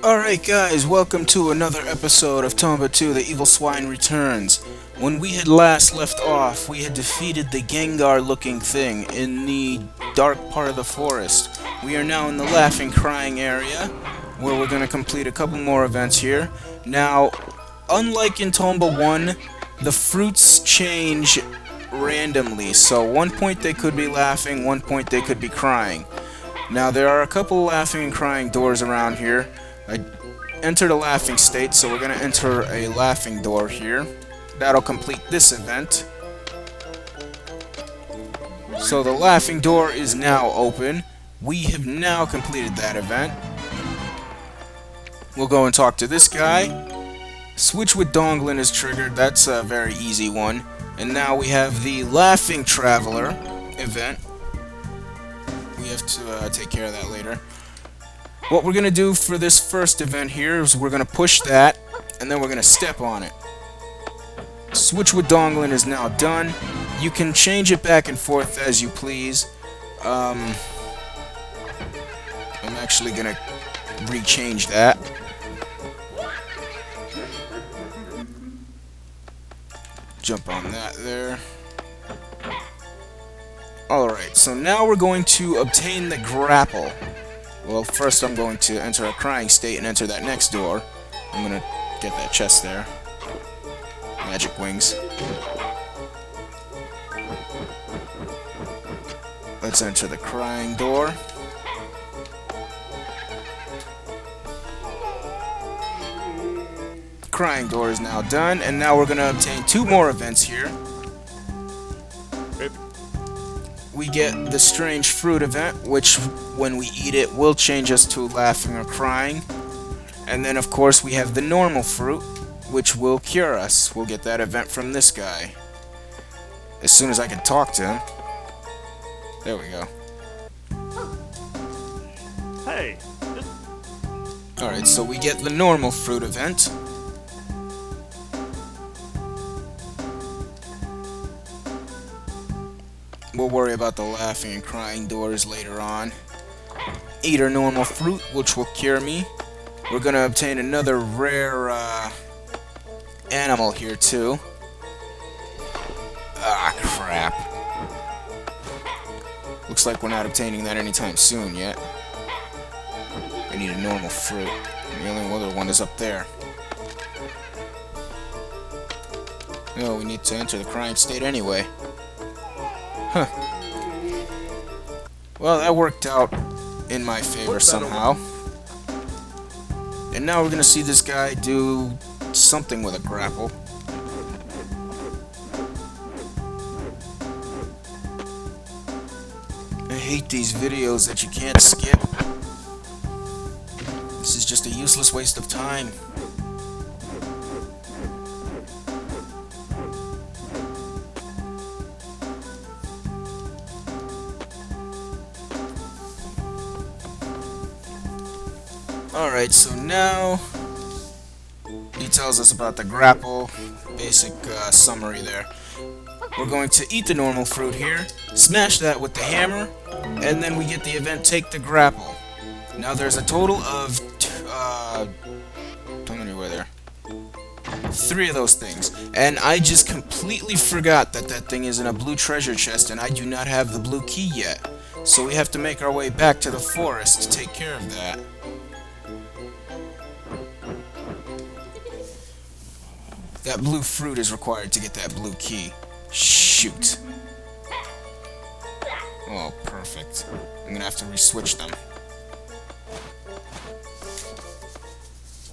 Alright guys, welcome to another episode of Tomba 2, The Evil Swine Returns. When we had last left off, we had defeated the Gengar-looking thing in the dark part of the forest. We are now in the laughing, crying area, where we're going to complete a couple more events here. Now, unlike in Tomba 1, the fruits change randomly, so one point they could be laughing, one point they could be crying. Now, there are a couple laughing and crying doors around here. I entered a laughing state, so we're going to enter a laughing door here. That'll complete this event. So the laughing door is now open. We have now completed that event. We'll go and talk to this guy. Switch with donglin is triggered. That's a very easy one. And now we have the laughing traveler event. We have to take care of that later. What we're going to do for this first event here is we're going to push that, and then we're going to step on it. Switch with donglin is now done. You can change it back and forth as you please. I'm actually going to rechange that. Jump on that there. Alright, so now we're going to obtain the grapple. Well, first I'm going to enter a crying state and enter that next door. I'm going to get that chest there. Magic wings. Let's enter the crying door. Crying door is now done, and now we're going to obtain two more events here. We get the strange fruit event, which when we eat it will change us to laughing or crying. And then of course we have the normal fruit, which will cure us. We'll get that event from this guy. As soon as I can talk to him. There we go. Hey. Alright, so we get the normal fruit event. We'll worry about the laughing and crying doors later on. Eat our normal fruit, which will cure me. We're gonna obtain another rare animal here too. Ah, crap. Looks like we're not obtaining that anytime soon yet. I need a normal fruit. The only other one is up there. Oh, we need to enter the crying state anyway. Huh. Well, that worked out in my favor somehow. And now we're gonna see this guy do something with a grapple. I hate these videos that you can't skip. This is just a useless waste of time. Alright, so now he tells us about the grapple, basic summary there. We're going to eat the normal fruit here, smash that with the hammer, and then we get the event Take the Grapple. Now there's a total of, how many were there? 3 of those things. And I just completely forgot that that thing is in a blue treasure chest, and I do not have the blue key yet. So we have to make our way back to the forest to take care of that. That blue fruit is required to get that blue key. Shoot. Oh, perfect. I'm gonna have to re-switch them.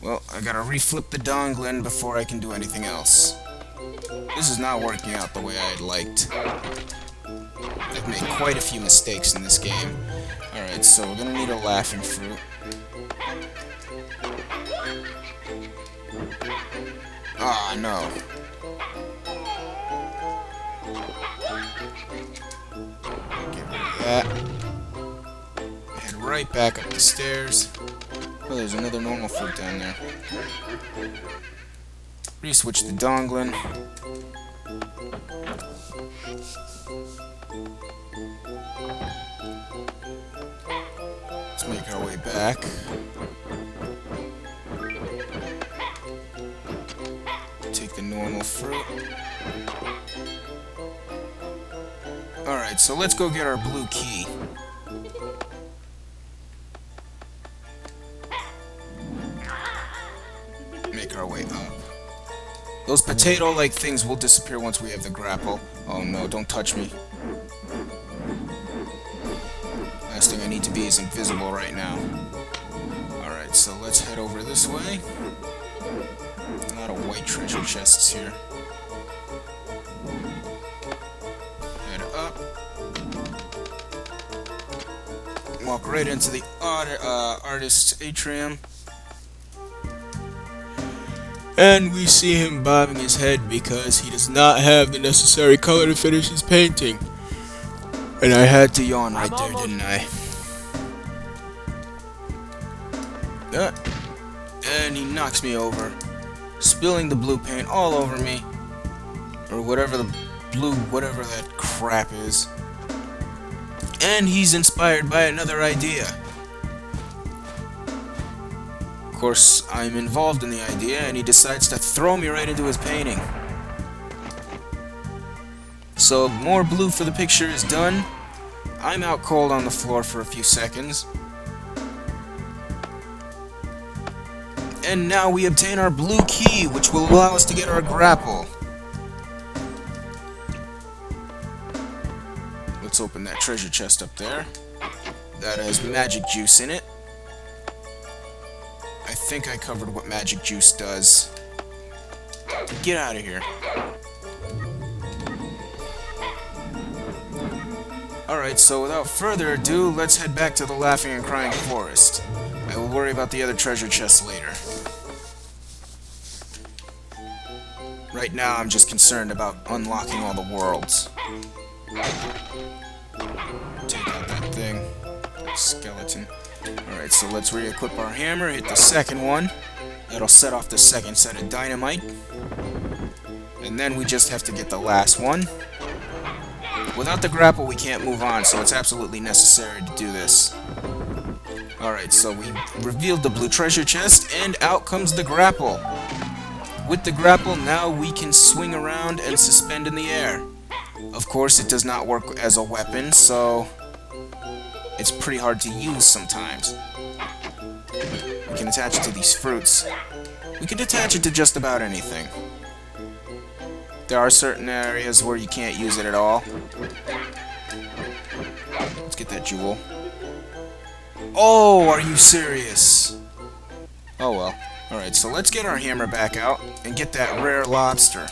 Well, I gotta reflip the donglin before I can do anything else. This is not working out the way I'd liked. I've made quite a few mistakes in this game. Alright, so we're gonna need a laughing fruit. Ah, no. Get rid of that. Head right back up the stairs. Oh, there's another normal fruit down there. Re-switch the donglin. Let's make our way back. the normal fruit. Alright, so let's go get our blue key. Make our way up. Those potato-like things will disappear once we have the grapple. Oh no, don't touch me. Last thing I need to be is invisible right now. Alright, so let's head over this way. A lot of white treasure chests here. Head up. Walk right into the artist's atrium. And we see him bobbing his head because he does not have the necessary color to finish his painting. And I had to yawn right there, didn't I? And he knocks me over, spilling the blue paint all over me. Or whatever the blue, whatever that crap is. And he's inspired by another idea. Of course, I'm involved in the idea, and he decides to throw me right into his painting. So, more blue for the picture is done. I'm out cold on the floor for a few seconds. And now we obtain our blue key, which will allow us to get our grapple. Let's open that treasure chest up there. That has magic juice in it. I think I covered what magic juice does. Get out of here. Alright, so without further ado, let's head back to the Laughing and Crying Forest. I will worry about the other treasure chests later. Right now, I'm just concerned about unlocking all the worlds. Take out that thing. That skeleton. Alright, so let's re-equip our hammer, hit the second one. That'll set off the second set of dynamite. And then we just have to get the last one. Without the grapple, we can't move on, so it's absolutely necessary to do this. Alright, so we revealed the blue treasure chest, and out comes the grapple. With the grapple, now we can swing around and suspend in the air. Of course, it does not work as a weapon, so it's pretty hard to use sometimes. We can attach it to these fruits. We can attach it to just about anything. There are certain areas where you can't use it at all. Let's get that jewel. Oh, are you serious? Oh well. Alright, so let's get our hammer back out and get that rare lobster.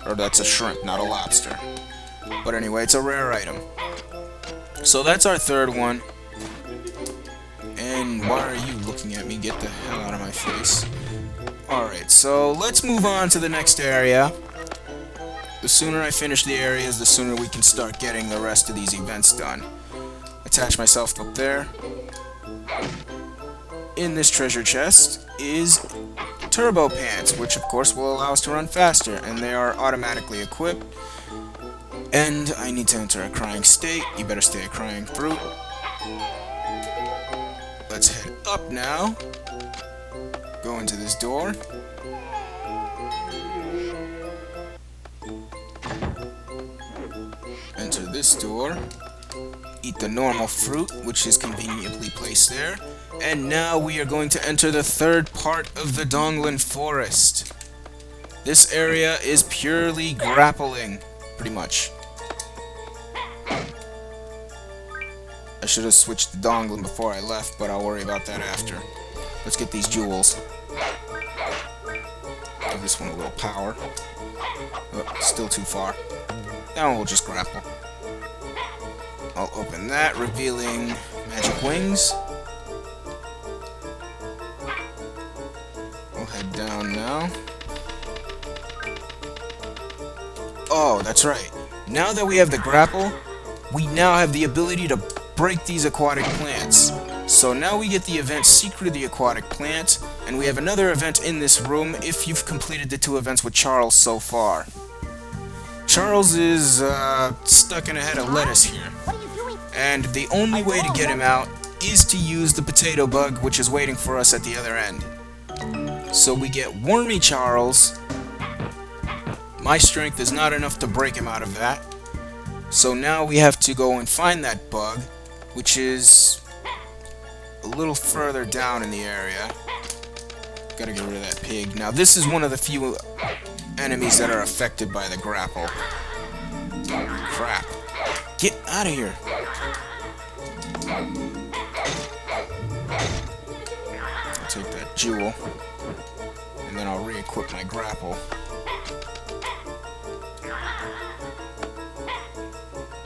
Or that's a shrimp, not a lobster. But anyway, it's a rare item. So that's our third one. And why are you looking at me? Get the hell out of my face. Alright, so let's move on to the next area. The sooner I finish the areas, the sooner we can start getting the rest of these events done. Attach myself up there. In this treasure chest is turbo pants, which of course will allow us to run faster, and they are automatically equipped. And I need to enter a crying state. You better stay a crying fruit. Let's head up now. Go into this door. Enter this door. Eat the normal fruit, which is conveniently placed there. And now we are going to enter the third part of the donglin forest. This area is purely grappling, pretty much. I should have switched the donglin before I left, but I'll worry about that after. Let's get these jewels. Give this one a little power. Oh, still too far. That one will just grapple. I'll open that, revealing magic wings. We'll head down now. Oh, that's right. Now that we have the grapple, we now have the ability to break these aquatic plants. So now we get the event Secret of the Aquatic Plant, and we have another event in this room if you've completed the 2 events with Charles so far. Charles is stuck in a head of lettuce here, and the only way to get him out is to use the potato bug, which is waiting for us at the other end. So we get Wormy Charles My strength is not enough to break him out of that. So now we have to go and find that bug, which is a little further down in the area. Gotta get rid of that pig. Now this is one of the few enemies that are affected by the grapple. Crap. Get out of here. I'll take that jewel. And then I'll re-equip my grapple.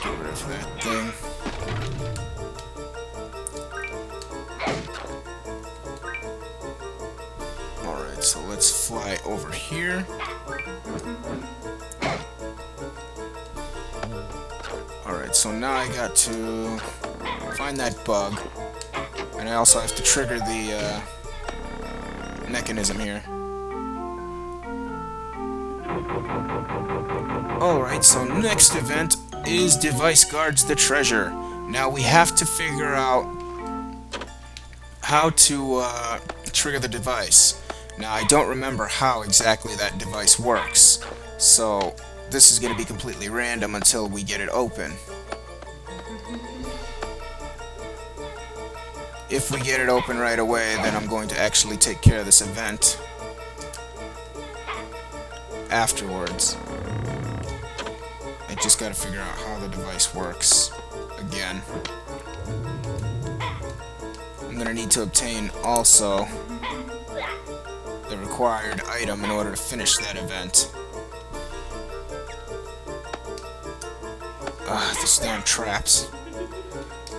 Get rid of that thing. Alright, so let's fly over here. Alright, so now I got to find that bug. And I also have to trigger the mechanism here. Alright, so next event is Device Guards the Treasure. Now we have to figure out how to trigger the device. Now I don't remember how exactly that device works, so this is going to be completely random until we get it open. If we get it open right away, then I'm going to actually take care of this event afterwards. I just gotta figure out how the device works again. I'm gonna need to obtain also the required item in order to finish that event. These damn traps.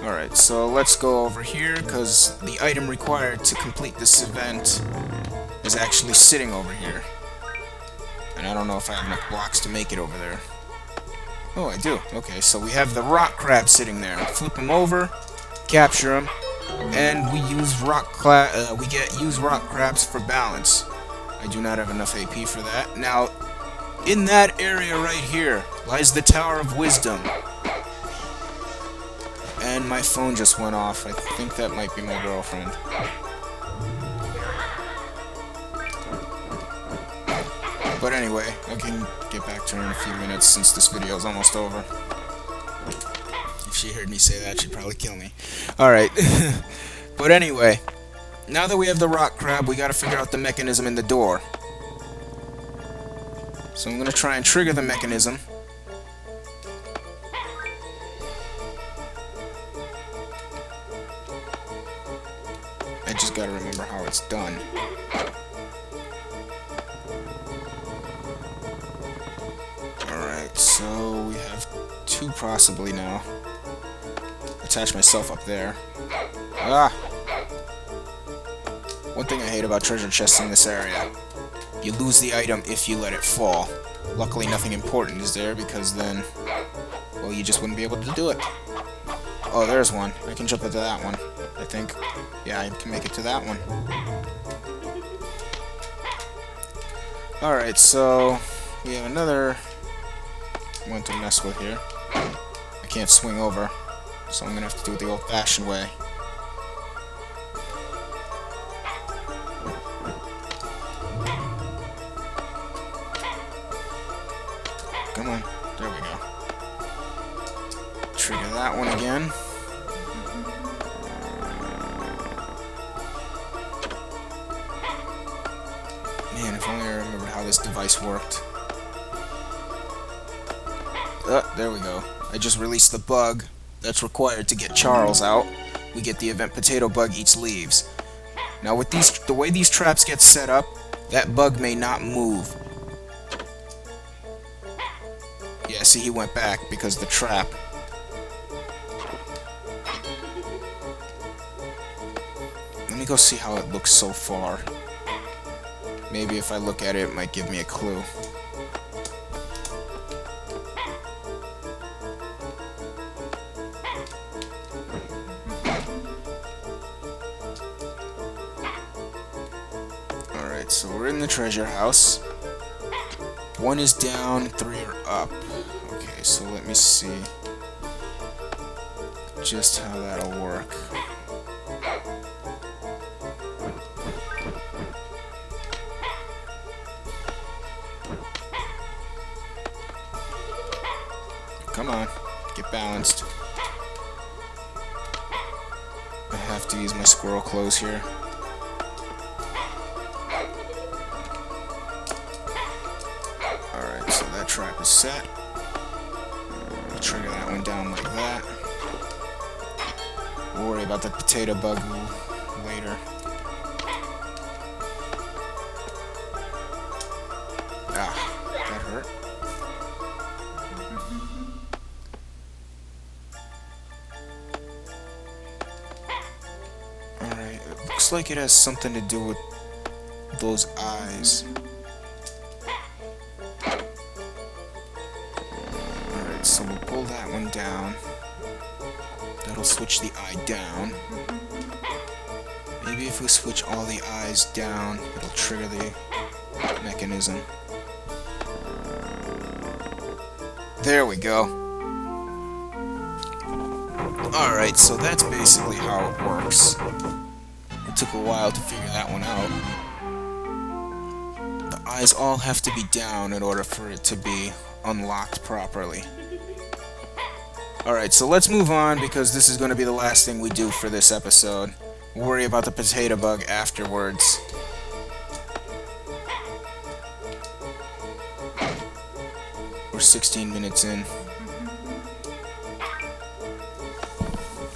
Alright, so let's go over here, because the item required to complete this event is actually sitting over here. And I don't know if I have enough blocks to make it over there. Oh, I do. Okay, so we have the rock crab sitting there. Flip him over, capture him, and we use use rock crabs for balance. I do not have enough AP for that. Now, in that area right here lies the Tower of Wisdom. And my phone just went off. I think that might be my girlfriend. But anyway, I can get back to her in a few minutes since this video is almost over. If she heard me say that, she'd probably kill me. Alright. But anyway, now that we have the rock crab, we gotta figure out the mechanism in the door. So I'm gonna try and trigger the mechanism. I just gotta remember how it's done. Alright, so we have two possibly now. Attach myself up there. Ah! One thing I hate about treasure chests in this area. You lose the item if you let it fall. Luckily nothing important is there, because then, well, you just wouldn't be able to do it. Oh, there's one. I can jump into that one, I think. Yeah, I can make it to that one. Alright, so we have another one to mess with here. I can't swing over, so I'm gonna have to do it the old-fashioned way. Come on, there we go. Trigger that one again. Man, if only I remembered how this device worked. There we go. I just released the bug that's required to get Charles out. We get the event Potato Bug Eats Leaves. Now with the way these traps get set up, that bug may not move. Yeah, see, he went back because of the trap. Let me go see how it looks so far. Maybe if I look at it, it might give me a clue. Alright, so we're in the treasure house. One is down, 3 are up. Okay, so let me see just how that'll work. Come on. Get balanced. I have to use my squirrel clothes here. Alright, so that trap is set. Trigger that one down like that. We'll worry about the potato bug later. Ah, that hurt. Alright, it looks like it has something to do with those eyes. Alright, so we'll pull that one down. That'll switch the eye down. Maybe if we switch all the eyes down, it'll trigger the mechanism. There we go. Alright, so that's basically how it works. It took a while to figure that one out. The eyes all have to be down in order for it to be unlocked properly. Alright, so let's move on because this is going to be the last thing we do for this episode. We'll worry about the potato bug afterwards. We're 16 minutes in.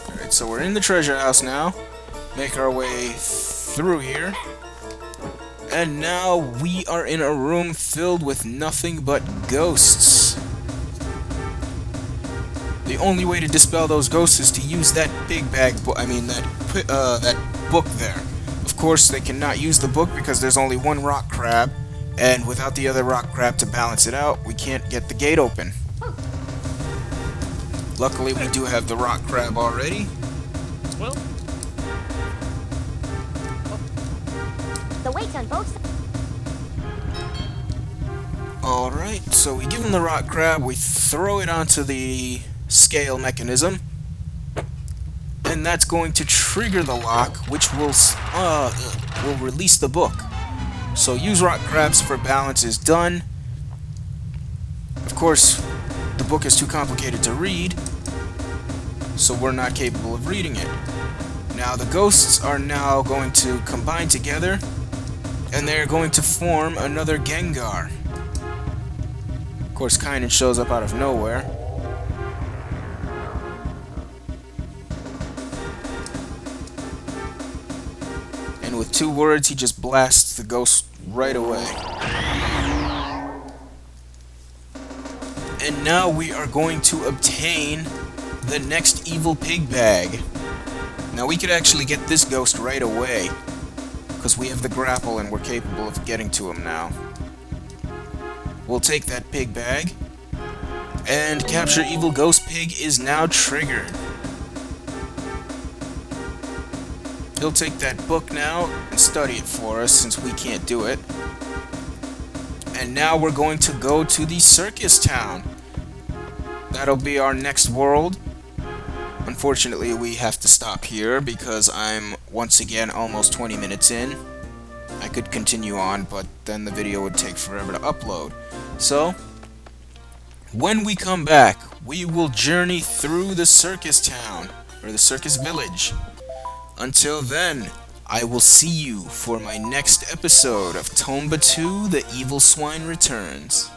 Alright, so we're in the treasure house now. Make our way through here. And now we are in a room filled with nothing but ghosts. The only way to dispel those ghosts is to use that big bag, that book there. Of course, they cannot use the book because there's only one rock crab, and without the other rock crab to balance it out, we can't get the gate open. Luckily, we do have the rock crab already. Well, the weight's on both sides. Alright, so we give him the rock crab, we throw it onto the scale mechanism, and that's going to trigger the lock, which will release the book. So use rock crabs for balance is done. Of course, the book is too complicated to read, so we're not capable of reading it. Now the ghosts are now going to combine together, and they're going to form another Gengar. Of course, Kynan shows up out of nowhere. And with 2 words, he just blasts the ghost right away. And now we are going to obtain the next evil pig bag. Now we could actually get this ghost right away, because we have the grapple and we're capable of getting to him now. We'll take that pig bag, and Capture Evil Ghost Pig is now triggered. He'll take that book now and study it for us since we can't do it. And now we're going to go to the circus town. That'll be our next world. Unfortunately, we have to stop here because I'm once again almost 20 minutes in. I could continue on, but then the video would take forever to upload. So, when we come back, we will journey through the circus town, or the circus village. Until then, I will see you for my next episode of Tomba 2, The Evil Swine Returns.